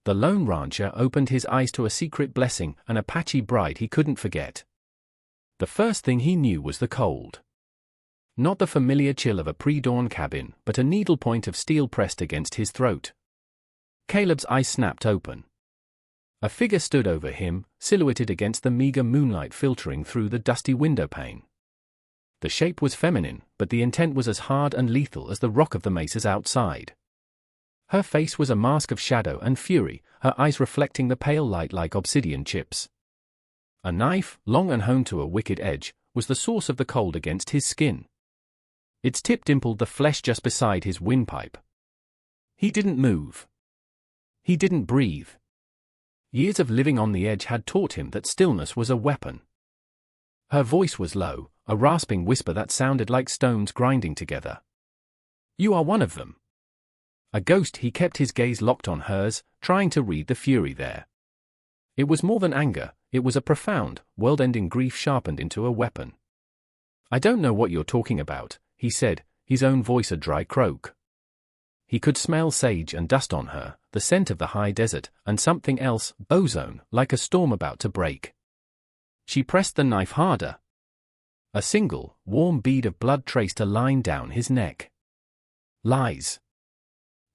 The lone rancher opened his eyes to a secret blessing, an Apache bride he couldn't forget. The first thing he knew was the cold. Not the familiar chill of a pre-dawn cabin, but a needlepoint of steel pressed against his throat. Caleb's eyes snapped open. A figure stood over him, silhouetted against the meager moonlight filtering through the dusty windowpane. The shape was feminine, but the intent was as hard and lethal as the rock of the mesas outside. Her face was a mask of shadow and fury, her eyes reflecting the pale light like obsidian chips. A knife, long and honed to a wicked edge, was the source of the cold against his skin. Its tip dimpled the flesh just beside his windpipe. He didn't move. He didn't breathe. Years of living on the edge had taught him that stillness was a weapon. Her voice was low, a rasping whisper that sounded like stones grinding together. "You are one of them." A ghost. He kept his gaze locked on hers, trying to read the fury there. It was more than anger, it was a profound, world-ending grief sharpened into a weapon. "I don't know what you're talking about," he said, his own voice a dry croak. He could smell sage and dust on her, the scent of the high desert, and something else, ozone, like a storm about to break. She pressed the knife harder. A single, warm bead of blood traced a line down his neck. Lies.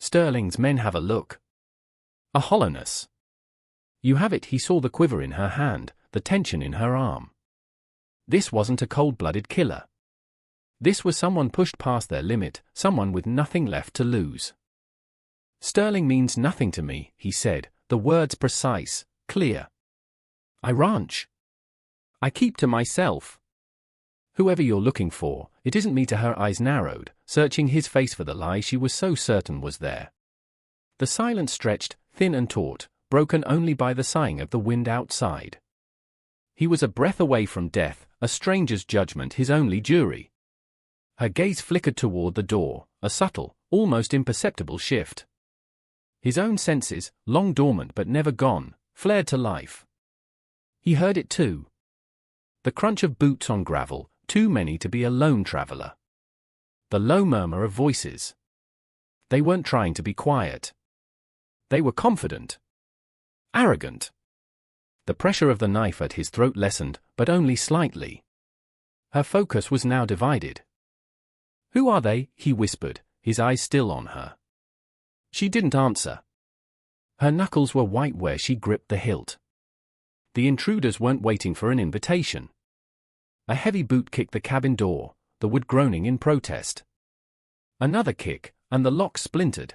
Sterling's men have a look. A hollowness. "You have it." He saw the quiver in her hand, the tension in her arm. This wasn't a cold-blooded killer. This was someone pushed past their limit, someone with nothing left to lose. "Sterling means nothing to me," he said, the words precise, clear. "I ranch. I keep to myself. Whoever you're looking for, it isn't me." To her eyes narrowed, searching his face for the lie she was so certain was there. The silence stretched, thin and taut, broken only by the sighing of the wind outside. He was a breath away from death, a stranger's judgment his only jury. Her gaze flickered toward the door, a subtle, almost imperceptible shift. His own senses, long dormant but never gone, flared to life. He heard it too. The crunch of boots on gravel, too many to be a lone traveler. The low murmur of voices. They weren't trying to be quiet. They were confident. Arrogant. The pressure of the knife at his throat lessened, but only slightly. Her focus was now divided. "Who are they?" he whispered, his eyes still on her. She didn't answer. Her knuckles were white where she gripped the hilt. The intruders weren't waiting for an invitation. A heavy boot kicked the cabin door, the wood groaning in protest. Another kick, and the lock splintered.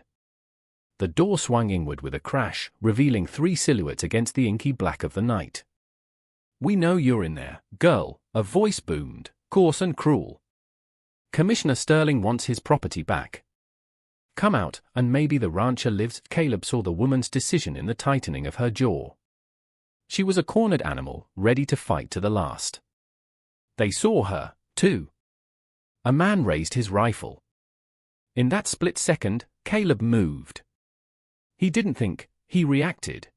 The door swung inward with a crash, revealing three silhouettes against the inky black of the night. "We know you're in there, girl," a voice boomed, coarse and cruel. "Commissioner Sterling wants his property back. Come out, and maybe the rancher lives." Caleb saw the woman's decision in the tightening of her jaw. She was a cornered animal, ready to fight to the last. They saw her, too. A man raised his rifle. In that split second, Caleb moved. He didn't think, he reacted.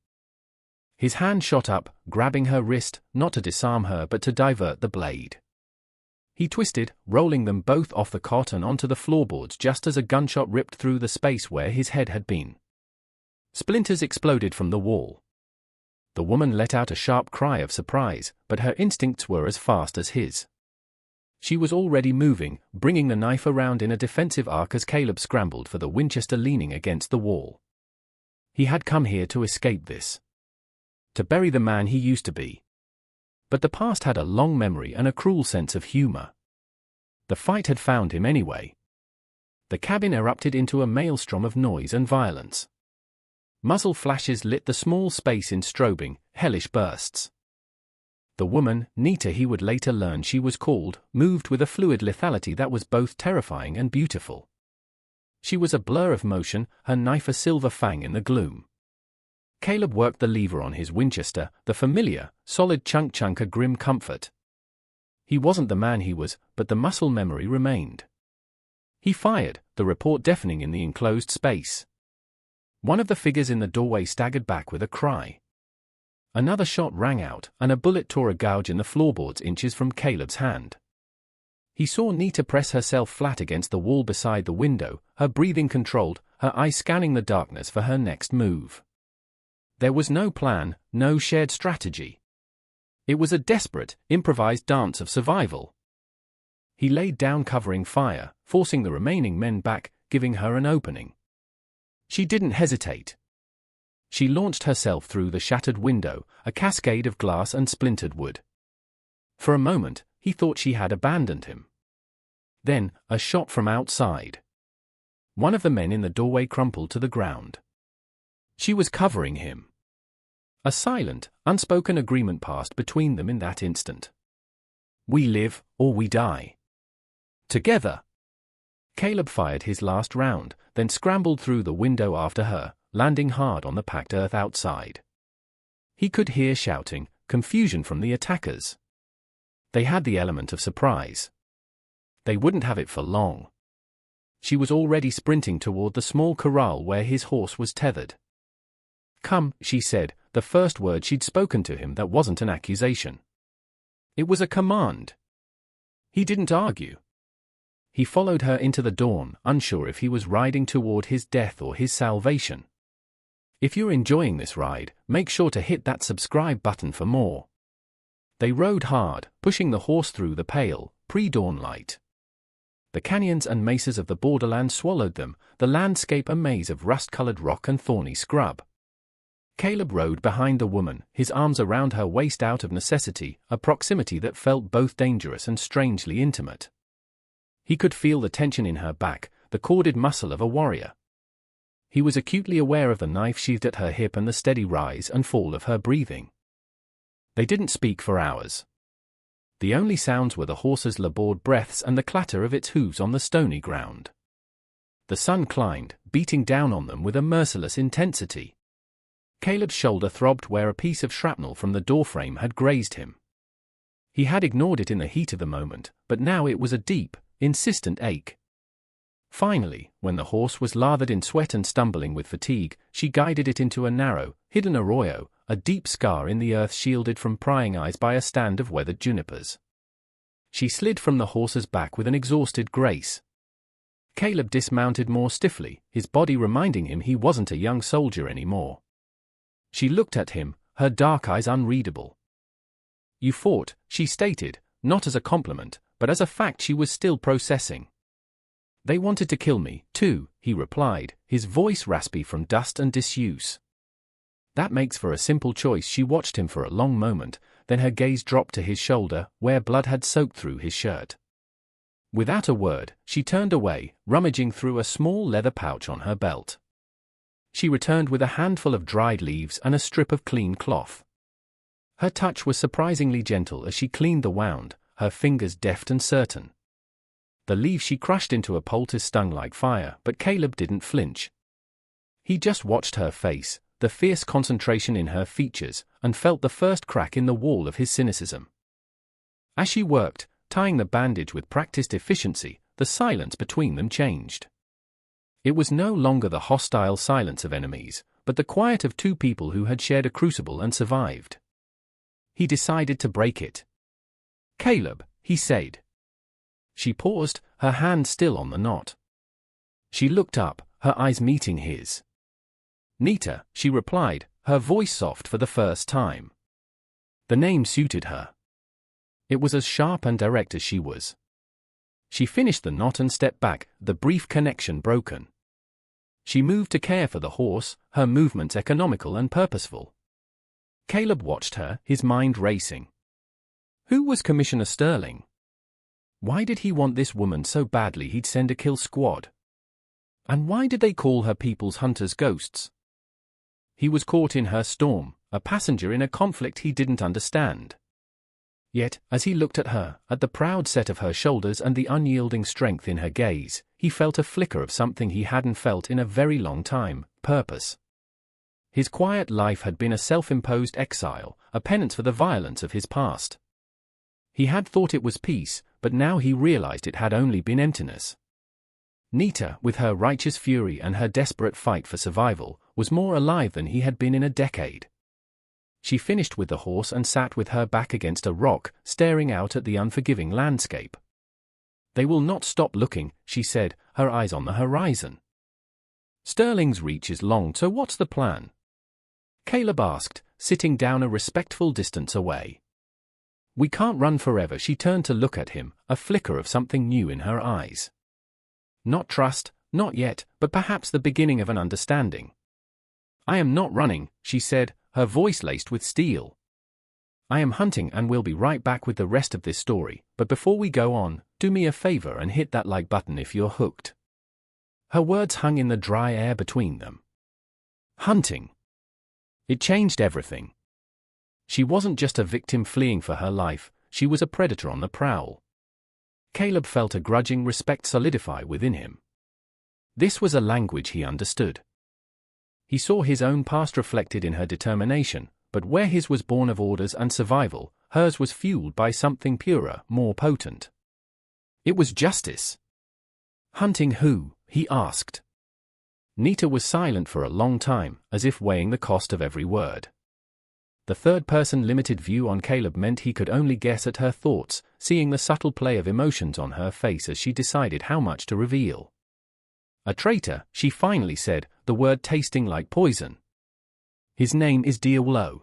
His hand shot up, grabbing her wrist, not to disarm her but to divert the blade. He twisted, rolling them both off the cot and onto the floorboards just as a gunshot ripped through the space where his head had been. Splinters exploded from the wall. The woman let out a sharp cry of surprise, but her instincts were as fast as his. She was already moving, bringing the knife around in a defensive arc as Caleb scrambled for the Winchester leaning against the wall. He had come here to escape this. To bury the man he used to be. But the past had a long memory and a cruel sense of humor. The fight had found him anyway. The cabin erupted into a maelstrom of noise and violence. Muzzle flashes lit the small space in strobing, hellish bursts. The woman, Nita he would later learn she was called, moved with a fluid lethality that was both terrifying and beautiful. She was a blur of motion, her knife a silver fang in the gloom. Caleb worked the lever on his Winchester, the familiar, solid chunk a grim comfort. He wasn't the man he was, but the muscle memory remained. He fired, the report deafening in the enclosed space. One of the figures in the doorway staggered back with a cry. Another shot rang out, and a bullet tore a gouge in the floorboards inches from Caleb's hand. He saw Nita press herself flat against the wall beside the window, her breathing controlled, her eyes scanning the darkness for her next move. There was no plan, no shared strategy. It was a desperate, improvised dance of survival. He laid down covering fire, forcing the remaining men back, giving her an opening. She didn't hesitate. She launched herself through the shattered window, a cascade of glass and splintered wood. For a moment, he thought she had abandoned him. Then, a shot from outside. One of the men in the doorway crumpled to the ground. She was covering him. A silent, unspoken agreement passed between them in that instant. We live, or we die. Together. Caleb fired his last round, then scrambled through the window after her, landing hard on the packed earth outside. He could hear shouting, confusion from the attackers. They had the element of surprise. They wouldn't have it for long. She was already sprinting toward the small corral where his horse was tethered. Come, she said, the first word she'd spoken to him that wasn't an accusation. It was a command. He didn't argue. He followed her into the dawn, unsure if he was riding toward his death or his salvation. If you're enjoying this ride, make sure to hit that subscribe button for more. They rode hard, pushing the horse through the pale, pre-dawn light. The canyons and mesas of the borderland swallowed them, the landscape a maze of rust-colored rock and thorny scrub. Caleb rode behind the woman, his arms around her waist out of necessity, a proximity that felt both dangerous and strangely intimate. He could feel the tension in her back, the corded muscle of a warrior. He was acutely aware of the knife sheathed at her hip and the steady rise and fall of her breathing. They didn't speak for hours. The only sounds were the horse's labored breaths and the clatter of its hooves on the stony ground. The sun climbed, beating down on them with a merciless intensity. Caleb's shoulder throbbed where a piece of shrapnel from the doorframe had grazed him. He had ignored it in the heat of the moment, but now it was a deep, insistent ache. Finally, when the horse was lathered in sweat and stumbling with fatigue, she guided it into a narrow, hidden arroyo, a deep scar in the earth shielded from prying eyes by a stand of weathered junipers. She slid from the horse's back with an exhausted grace. Caleb dismounted more stiffly, his body reminding him he wasn't a young soldier anymore. She looked at him, her dark eyes unreadable. You fought, she stated, not as a compliment, but as a fact she was still processing. They wanted to kill me, too, he replied, his voice raspy from dust and disuse. That makes for a simple choice. She watched him for a long moment, then her gaze dropped to his shoulder, where blood had soaked through his shirt. Without a word, she turned away, rummaging through a small leather pouch on her belt. She returned with a handful of dried leaves and a strip of clean cloth. Her touch was surprisingly gentle as she cleaned the wound, her fingers deft and certain. The leaves she crushed into a poultice stung like fire, but Caleb didn't flinch. He just watched her face, the fierce concentration in her features, and felt the first crack in the wall of his cynicism. As she worked, tying the bandage with practiced efficiency, the silence between them changed. It was no longer the hostile silence of enemies, but the quiet of two people who had shared a crucible and survived. He decided to break it. Caleb, he said. She paused, her hand still on the knot. She looked up, her eyes meeting his. Nita, she replied, her voice soft for the first time. The name suited her. It was as sharp and direct as she was. She finished the knot and stepped back, the brief connection broken. She moved to care for the horse, her movements economical and purposeful. Caleb watched her, his mind racing. Who was Commissioner Sterling? Why did he want this woman so badly he'd send a kill squad? And why did they call her people's hunters ghosts? He was caught in her storm, a passenger in a conflict he didn't understand. Yet, as he looked at her, at the proud set of her shoulders and the unyielding strength in her gaze, he felt a flicker of something he hadn't felt in a very long time, purpose. His quiet life had been a self-imposed exile, a penance for the violence of his past. He had thought it was peace, but now he realized it had only been emptiness. Nita, with her righteous fury and her desperate fight for survival, was more alive than he had been in a decade. She finished with the horse and sat with her back against a rock, staring out at the unforgiving landscape. They will not stop looking, she said, her eyes on the horizon. Sterling's reach is long, so what's the plan? Caleb asked, sitting down a respectful distance away. We can't run forever. She turned to look at him, a flicker of something new in her eyes. Not trust, not yet, but perhaps the beginning of an understanding. I am not running, she said, her voice laced with steel. I am hunting and we'll be right back with the rest of this story, but before we go on, do me a favor and hit that like button if you're hooked. Her words hung in the dry air between them. Hunting. It changed everything. She wasn't just a victim fleeing for her life, she was a predator on the prowl. Caleb felt a grudging respect solidify within him. This was a language he understood. He saw his own past reflected in her determination, but where his was born of orders and survival, hers was fueled by something purer, more potent. It was justice. Hunting who? He asked. Nita was silent for a long time, as if weighing the cost of every word. The third-person limited view on Caleb meant he could only guess at her thoughts, seeing the subtle play of emotions on her face as she decided how much to reveal. A traitor, she finally said, the word tasting like poison. His name is Diawlo.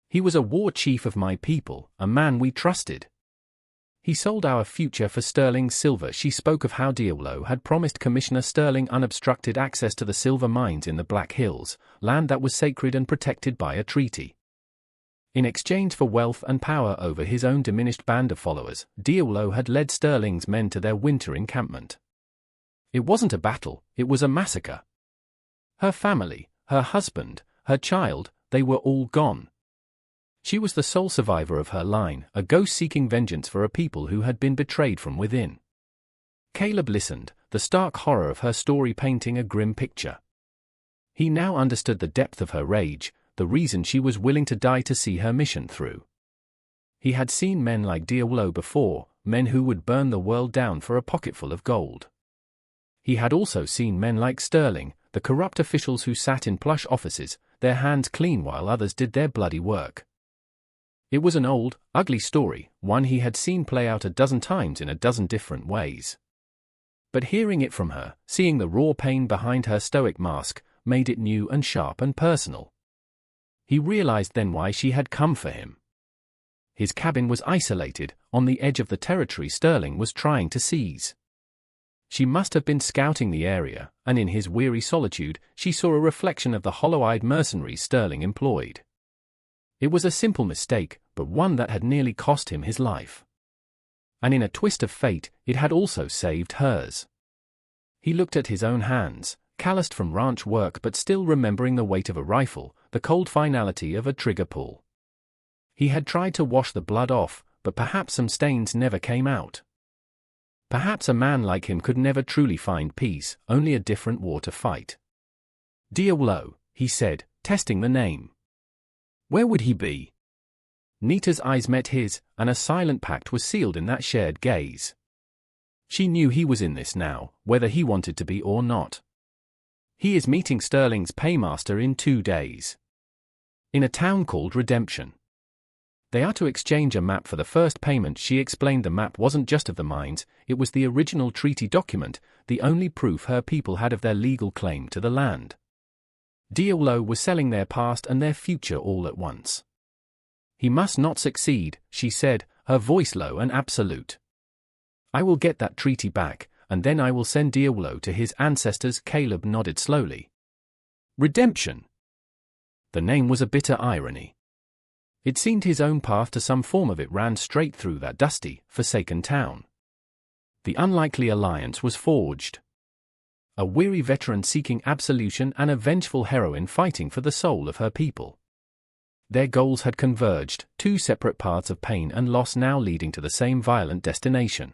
He was a war chief of my people, a man we trusted. He sold our future for sterling silver. She spoke of how Diawlo had promised Commissioner Sterling unobstructed access to the silver mines in the Black Hills, land that was sacred and protected by a treaty. In exchange for wealth and power over his own diminished band of followers, Diawlo had led Sterling's men to their winter encampment. It wasn't a battle, it was a massacre. Her family, her husband, her child, they were all gone. She was the sole survivor of her line, a ghost seeking vengeance for a people who had been betrayed from within. Caleb listened, the stark horror of her story painting a grim picture. He now understood the depth of her rage, the reason she was willing to die to see her mission through. He had seen men like Diawlo before, men who would burn the world down for a pocketful of gold. He had also seen men like Sterling, the corrupt officials who sat in plush offices, their hands clean while others did their bloody work. It was an old, ugly story, one he had seen play out a dozen times in a dozen different ways. But hearing it from her, seeing the raw pain behind her stoic mask, made it new and sharp and personal. He realized then why she had come for him. His cabin was isolated, on the edge of the territory Sterling was trying to seize. She must have been scouting the area, and in his weary solitude, she saw a reflection of the hollow-eyed mercenaries Sterling employed. It was a simple mistake, but one that had nearly cost him his life. And in a twist of fate, it had also saved hers. He looked at his own hands, calloused from ranch work but still remembering the weight of a rifle, the cold finality of a trigger pull. He had tried to wash the blood off, but perhaps some stains never came out. Perhaps a man like him could never truly find peace, only a different war to fight. Diawlo, he said, testing the name. Where would he be? Nita's eyes met his, and a silent pact was sealed in that shared gaze. She knew he was in this now, whether he wanted to be or not. He is meeting Sterling's paymaster in 2 days. In a town called Redemption. They are to exchange a map for the first payment. She explained the map wasn't just of the mines, it was the original treaty document, the only proof her people had of their legal claim to the land. Diawlo was selling their past and their future all at once. He must not succeed, she said, her voice low and absolute. I will get that treaty back, and then I will send Diawlo to his ancestors. Caleb nodded slowly. Redemption. The name was a bitter irony. It seemed his own path to some form of it ran straight through that dusty, forsaken town. The unlikely alliance was forged. A weary veteran seeking absolution and a vengeful heroine fighting for the soul of her people. Their goals had converged, 2 separate paths of pain and loss now leading to the same violent destination.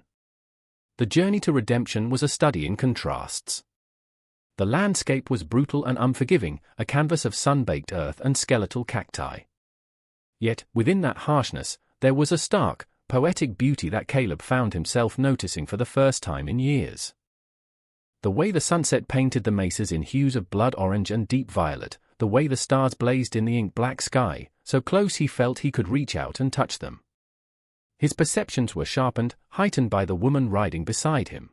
The journey to redemption was a study in contrasts. The landscape was brutal and unforgiving, a canvas of sun-baked earth and skeletal cacti. Yet, within that harshness, there was a stark, poetic beauty that Caleb found himself noticing for the first time in years. The way the sunset painted the mesas in hues of blood orange and deep violet, the way the stars blazed in the ink-black sky, so close he felt he could reach out and touch them. His perceptions were sharpened, heightened by the woman riding beside him.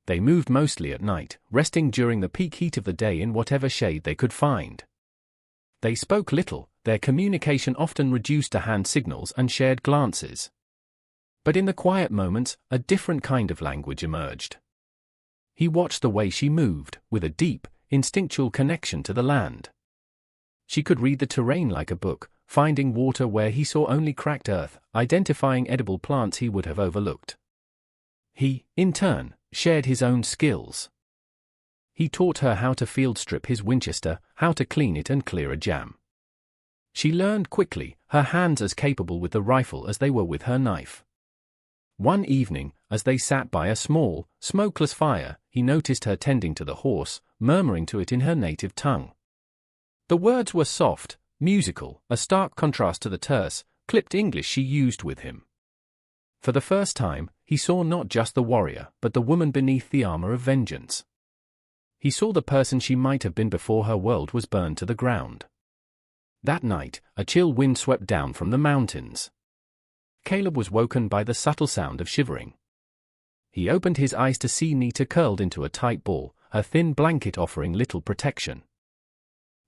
They moved mostly at night, resting during the peak heat of the day in whatever shade they could find. They spoke little, their communication often reduced to hand signals and shared glances. But in the quiet moments, a different kind of language emerged. He watched the way she moved, with a deep, instinctual connection to the land. She could read the terrain like a book, finding water where he saw only cracked earth, identifying edible plants he would have overlooked. He, in turn, shared his own skills. He taught her how to field strip his Winchester, how to clean it and clear a jam. She learned quickly, her hands as capable with the rifle as they were with her knife. One evening, as they sat by a small, smokeless fire, he noticed her tending to the horse, murmuring to it in her native tongue. The words were soft, musical, a stark contrast to the terse, clipped English she used with him. For the first time, he saw not just the warrior, but the woman beneath the armor of vengeance. He saw the person she might have been before her world was burned to the ground. That night, a chill wind swept down from the mountains. Caleb was woken by the subtle sound of shivering. He opened his eyes to see Nita curled into a tight ball, her thin blanket offering little protection.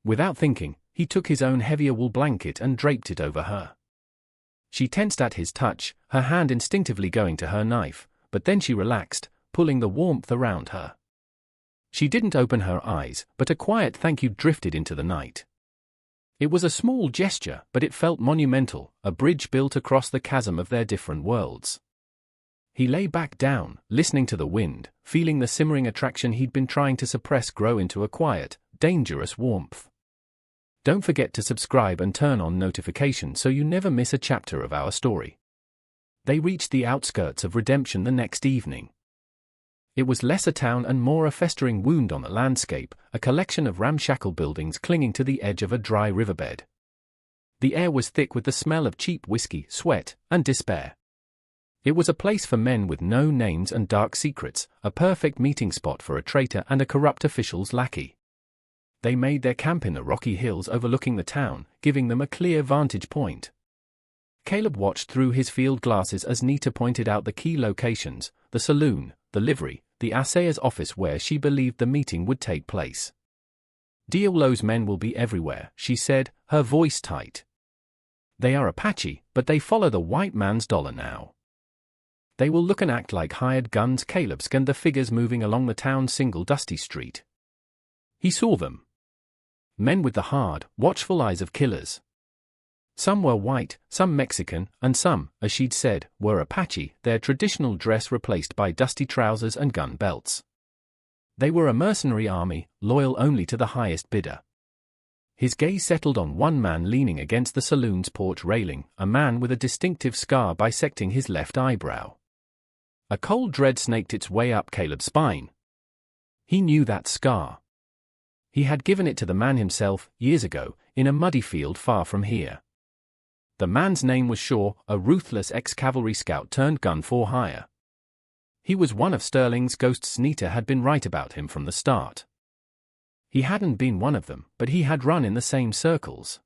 Without thinking, he took his own heavier wool blanket and draped it over her. She tensed at his touch, her hand instinctively going to her knife, but then she relaxed, pulling the warmth around her. She didn't open her eyes, but a quiet thank you drifted into the night. It was a small gesture, but it felt monumental, a bridge built across the chasm of their different worlds. He lay back down, listening to the wind, feeling the simmering attraction he'd been trying to suppress grow into a quiet, dangerous warmth. Don't forget to subscribe and turn on notifications so you never miss a chapter of our story. They reached the outskirts of Redemption the next evening. It was less a town and more a festering wound on the landscape, a collection of ramshackle buildings clinging to the edge of a dry riverbed. The air was thick with the smell of cheap whiskey, sweat, and despair. It was a place for men with no names and dark secrets, a perfect meeting spot for a traitor and a corrupt official's lackey. They made their camp in the rocky hills overlooking the town, giving them a clear vantage point. Caleb watched through his field glasses as Nita pointed out the key locations, the saloon, the livery, the assayer's office where she believed the meeting would take place. Diablo's men will be everywhere, she said, her voice tight. They are Apache, but they follow the white man's dollar now. They will look and act like hired guns. Caleb scanned the figures moving along the town's single dusty street. He saw them. Men with the hard, watchful eyes of killers. Some were white, some Mexican, and some, as she'd said, were Apache, their traditional dress replaced by dusty trousers and gun belts. They were a mercenary army, loyal only to the highest bidder. His gaze settled on one man leaning against the saloon's porch railing, a man with a distinctive scar bisecting his left eyebrow. A cold dread snaked its way up Caleb's spine. He knew that scar. He had given it to the man himself, years ago, in a muddy field far from here. The man's name was Shaw, a ruthless ex-cavalry scout turned gun for hire. He was one of Sterling's ghosts. Nita had been right about him from the start. He hadn't been one of them, but he had run in the same circles.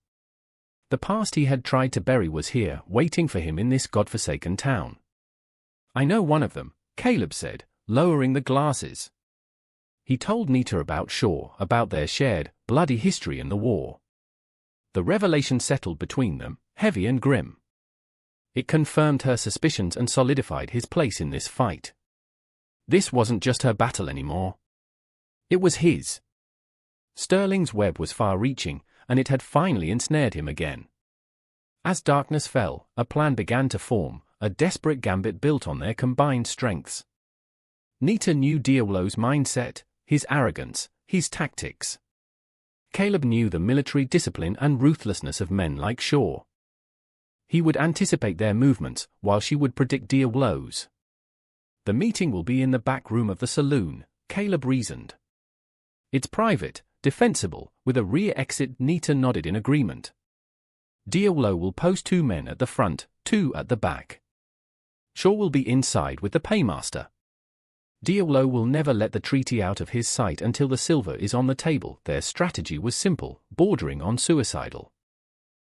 The past he had tried to bury was here, waiting for him in this godforsaken town. I know one of them, Caleb said, lowering the glasses. He told Nita about Shaw, about their shared, bloody history in the war. The revelation settled between them, heavy and grim. It confirmed her suspicions and solidified his place in this fight. This wasn't just her battle anymore. It was his. Sterling's web was far-reaching, and it had finally ensnared him again. As darkness fell, a plan began to form, a desperate gambit built on their combined strengths. Nita knew Diablo's mindset, his arrogance, his tactics. Caleb knew the military discipline and ruthlessness of men like Shaw. He would anticipate their movements, while she would predict Diablo's. The meeting will be in the back room of the saloon, Caleb reasoned. It's private, defensible, with a rear exit. Nita nodded in agreement. Diablo will post 2 men at the front, 2 at the back. Shaw will be inside with the paymaster. Diablo will never let the treaty out of his sight until the silver is on the table. Their strategy was simple, bordering on suicidal.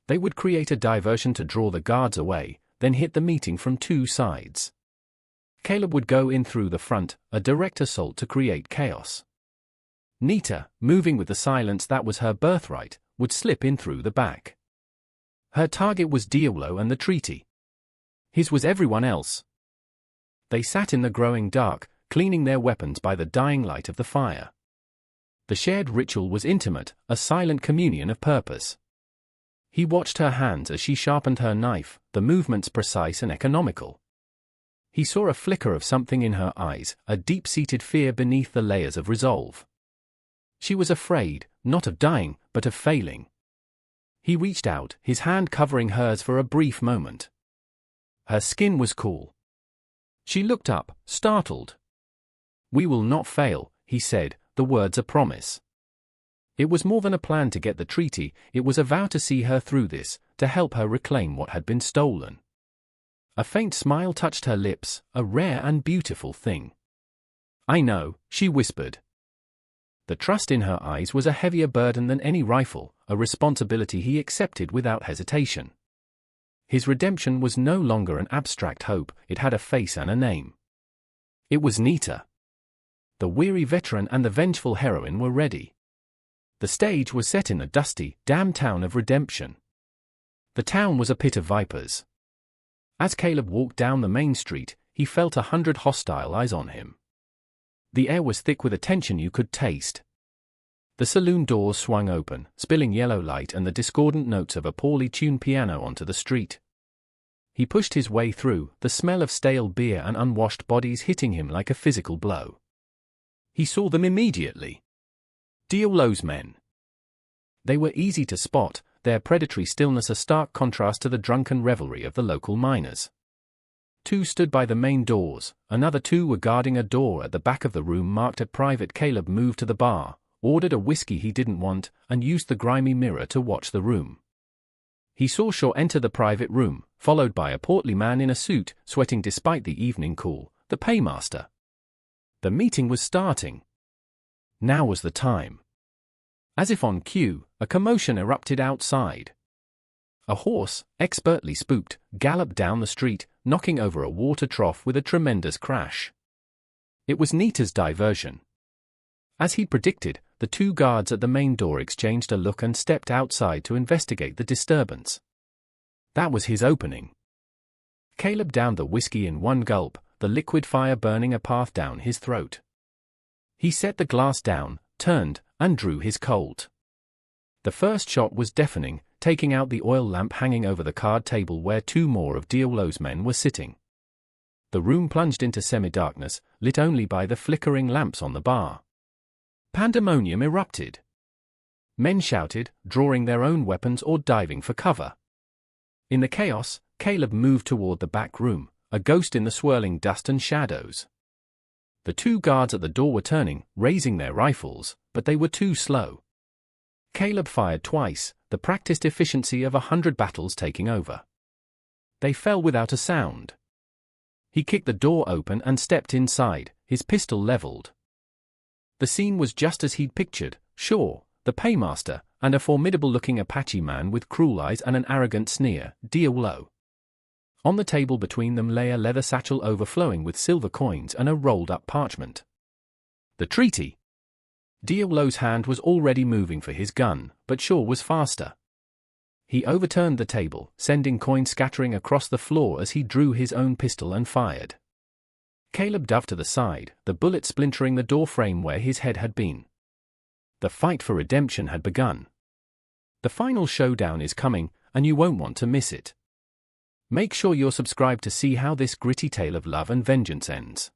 They would create a diversion to draw the guards away, then hit the meeting from 2 sides. Caleb would go in through the front, a direct assault to create chaos. Nita, moving with the silence that was her birthright, would slip in through the back. Her target was Diawlo and the treaty. His was everyone else. They sat in the growing dark, cleaning their weapons by the dying light of the fire. The shared ritual was intimate, a silent communion of purpose. He watched her hands as she sharpened her knife, the movements precise and economical. He saw a flicker of something in her eyes, a deep-seated fear beneath the layers of resolve. She was afraid, not of dying, but of failing. He reached out, his hand covering hers for a brief moment. Her skin was cool. She looked up, startled. "We will not fail," he said, the words a promise. It was more than a plan to get the treaty, it was a vow to see her through this, to help her reclaim what had been stolen. A faint smile touched her lips, a rare and beautiful thing. "I know," she whispered. The trust in her eyes was a heavier burden than any rifle, a responsibility he accepted without hesitation. His redemption was no longer an abstract hope, it had a face and a name. It was Nita. The weary veteran and the vengeful heroine were ready. The stage was set in the dusty, damned town of redemption. The town was a pit of vipers. As Caleb walked down the main street, he felt 100 hostile eyes on him. The air was thick with a tension you could taste. The saloon doors swung open, spilling yellow light and the discordant notes of a poorly tuned piano onto the street. He pushed his way through, the smell of stale beer and unwashed bodies hitting him like a physical blow. He saw them immediately. Diawlo's men. They were easy to spot, their predatory stillness a stark contrast to the drunken revelry of the local miners. 2 stood by the main doors, another 2 were guarding a door at the back of the room marked at private. Caleb moved to the bar, ordered a whiskey he didn't want, and used the grimy mirror to watch the room. He saw Shaw enter the private room, followed by a portly man in a suit, sweating despite the evening cool, the paymaster. The meeting was starting. Now was the time. As if on cue, a commotion erupted outside. A horse, expertly spooked, galloped down the street, knocking over a water trough with a tremendous crash. It was Nita's diversion. As he'd predicted, the 2 guards at the main door exchanged a look and stepped outside to investigate the disturbance. That was his opening. Caleb downed the whiskey in one gulp, the liquid fire burning a path down his throat. He set the glass down, turned, and drew his Colt. The first shot was deafening, taking out the oil lamp hanging over the card table where 2 more of Diawlo's men were sitting. The room plunged into semi-darkness, lit only by the flickering lamps on the bar. Pandemonium erupted. Men shouted, drawing their own weapons or diving for cover. In the chaos, Caleb moved toward the back room, a ghost in the swirling dust and shadows. The 2 guards at the door were turning, raising their rifles, but they were too slow. Caleb fired twice, the practiced efficiency of 100 battles taking over. They fell without a sound. He kicked the door open and stepped inside, his pistol leveled. The scene was just as he'd pictured: Shaw, the paymaster, and a formidable-looking Apache man with cruel eyes and an arrogant sneer, Diawlo. On the table between them lay a leather satchel overflowing with silver coins and a rolled-up parchment. The treaty. Diawlo's hand was already moving for his gun, but Shaw was faster. He overturned the table, sending coins scattering across the floor as he drew his own pistol and fired. Caleb dove to the side, the bullet splintering the door frame where his head had been. The fight for redemption had begun. The final showdown is coming, and you won't want to miss it. Make sure you're subscribed to see how this gritty tale of love and vengeance ends.